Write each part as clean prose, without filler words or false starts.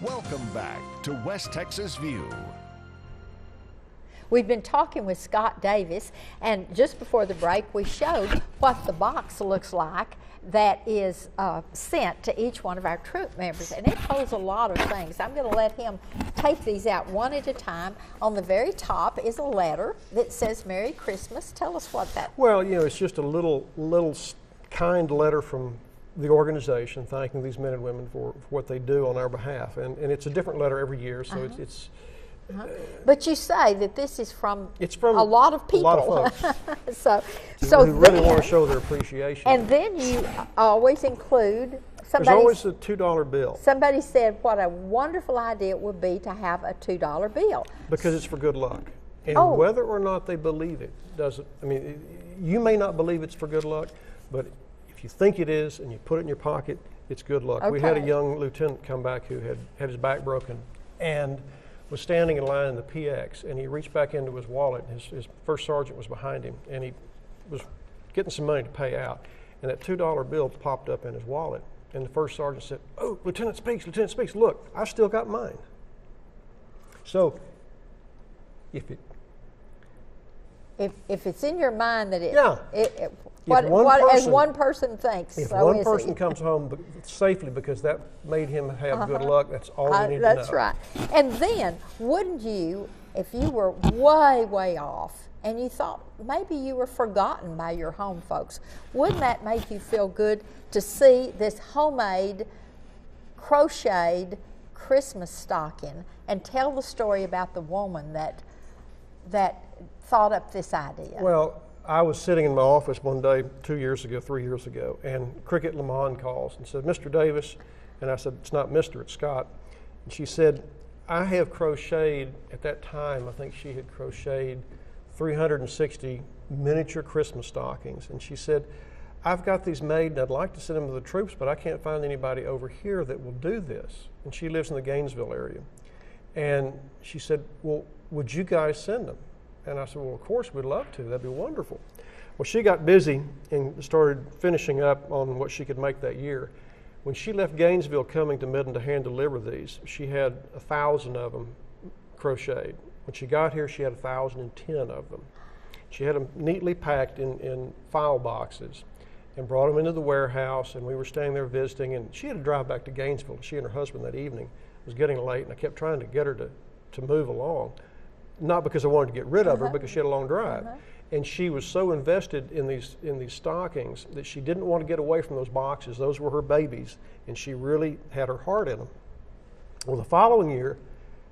Welcome back to West Texas View. We've been talking with Scott Davis, and just before the break we showed what the box looks like that is sent to each one of our troop members, and it holds a lot of things. I'm going to let him take these out one at a time. On the very top is a letter that says Merry Christmas. Tell us what that... Well, you know, it's just a little kind letter from the organization thanking these men and women for what they do on our behalf, and it's a different letter every year, so it's But you say that this is from a lot of people. A lot of folks. so who really want to show their appreciation. And then you always include there's always a $2 bill. Somebody said what a wonderful idea it would be to have a $2 bill. Because it's for good luck. And whether or not they believe it doesn't, I mean, you may not believe it's for good luck, but if you think it is and you put it in your pocket, it's good luck. Okay. We had a young lieutenant come back who had his back broken and was standing in line in the PX, and he reached back into his wallet. His first sergeant was behind him, and he was getting some money to pay out. And that $2 bill popped up in his wallet. And the first sergeant said, "Oh, Lieutenant Speaks, look, I've still got mine." So if it's in your mind that as one person thinks, if so one person comes home safely because that made him have good luck, that's all we need to know. That's right. And then, wouldn't you, if you were way off and you thought maybe you were forgotten by your home folks, wouldn't that make you feel good to see this homemade, crocheted Christmas stocking and tell the story about the woman that thought up this idea? Well, I was sitting in my office one day 3 years ago, and Cricket Lamont calls and said, "Mr. Davis," and I said, "It's not Mr., it's Scott." And she said, "I have crocheted," at that time, I think she had crocheted 360 miniature Christmas stockings. And she said, "I've got these made and I'd like to send them to the troops, but I can't find anybody over here that will do this." And she lives in the Gainesville area. And she said, "Well, would you guys send them?" And I said, "Well, of course, we'd love to. That'd be wonderful." Well, she got busy and started finishing up on what she could make that year. When she left Gainesville coming to Midland to hand deliver these, she had 1,000 of them crocheted. When she got here, she had 1,010 of them. She had them neatly packed in file boxes and brought them into the warehouse, and we were staying there visiting, and she had to drive back to Gainesville. She and her husband that evening. It was getting late, and I kept trying to get her to move along. Not because I wanted to get rid of her, because she had a long drive. And she was so invested in these stockings that she didn't want to get away from those boxes. Those were her babies, and she really had her heart in them. Well, the following year,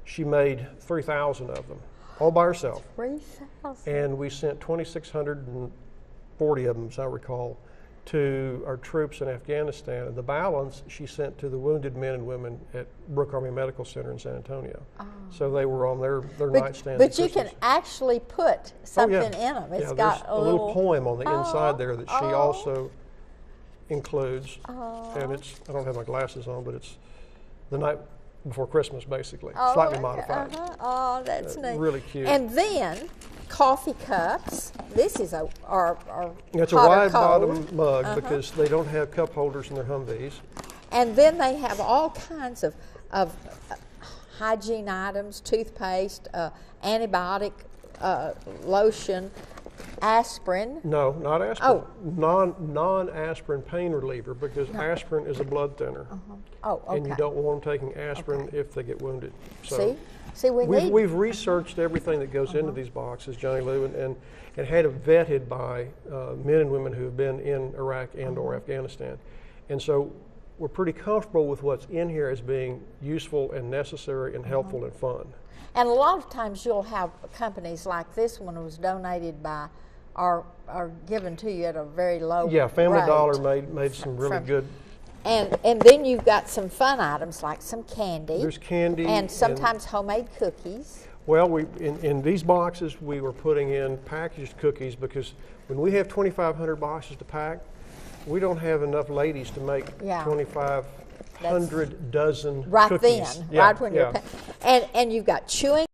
she made 3,000 of them, all by herself. 3,000. And we sent 2,640 of them, as I recall, to our troops in Afghanistan, and the balance she sent to the wounded men and women at Brooke Army Medical Center in San Antonio. So they were on their nightstands. But you can actually put something in them. It's got a little poem on the inside there that she also includes, and it's, I don't have my glasses on, but it's the night before Christmas, basically, slightly modified. Oh, that's neat. Really cute. And then coffee cups. This is our it's a wide bottom mug because they don't have cup holders in their Humvees. And then they have all kinds of hygiene items, toothpaste, antibiotic lotion, aspirin. No, not aspirin. Non-aspirin pain reliever, because aspirin is a blood thinner. Oh, okay. And you don't want them taking aspirin if they get wounded. So See, we've researched everything that goes into these boxes, Johnny Lou, and had it vetted by men and women who have been in Iraq and or Afghanistan. And so we're pretty comfortable with what's in here as being useful and necessary and helpful and fun. And a lot of times you'll have companies like this one was donated by or given to you at a very low rate. Family Dollar made some really good. And then you've got some fun items like some candy. There's candy. And sometimes homemade cookies. Well, in these boxes we were putting in packaged cookies, because when we have 2,500 boxes to pack, we don't have enough ladies to make 2,500 dozen right cookies. Then, right when you're and you've got chewing